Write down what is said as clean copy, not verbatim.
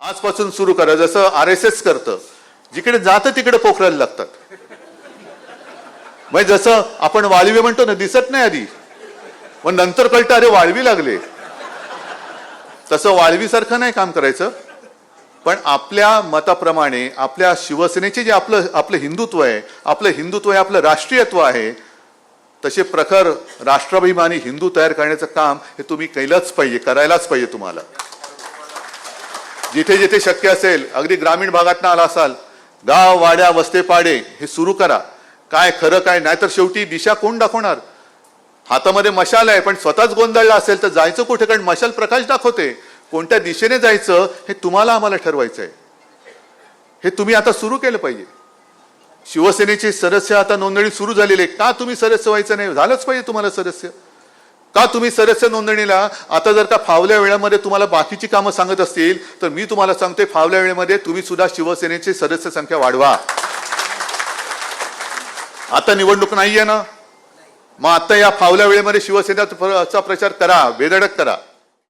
आजपासून सुरू करा, जसं RSS करतं, जिकडे जातं तिकडे पोखरायला लागतात. म्हणजे जसं आपण वाळवी म्हणतो ना, दिसत नाही आधी, पण नंतर कळतं अरे वाळवी लागले. तसं वाळवीसारखं नाही काम करायचं, पण आपल्या मताप्रमाणे आपल्या शिवसेनेचे जे आपलं हिंदुत्व आहे, आपलं राष्ट्रीयत्व आहे, तसे प्रखर राष्ट्राभिमानी हिंदू तयार करण्याचं काम हे तुम्ही केलंच पाहिजे, करायलाच पाहिजे. तुम्हाला जिथे जिथे शक्य असेल, अगदी ग्रामीण भागातनं आला असाल, गाव वाड्या वस्तेपाडे हे सुरू करा. काय खरं काय, नाहीतर शेवटी दिशा कोण दाखवणार? हातामध्ये मशाल आहे, पण स्वतःच गोंधळला असेल तर जायचं कुठे? कारण मशाल प्रकाश दाखवते. कोणत्या दिशेने जायचं हे तुम्हाला आम्हाला ठरवायचं आहे. हे तुम्ही आता सुरू केलं पाहिजे. शिवसेनेचे सदस्य आता नोंदणी सुरू झालेली आहे. का तुम्ही सदस्य व्हायचं नाही? झालंच पाहिजे तुम्हाला सदस्य. का तुम्ही सदस्य नोंदणीला आता जर का फावल्या वेळेमध्ये तुम्हाला बाकीची कामं सांगत असतील, तर मी तुम्हाला सांगते फावल्या वेळेमध्ये तुम्ही सुद्धा शिवसेनेची सदस्य संख्या वाढवा. आता निवडणूक नाहीये ना, मग आता या फावल्या वेळेमध्ये शिवसेनेचा प्रचार करा, बेधडक करा.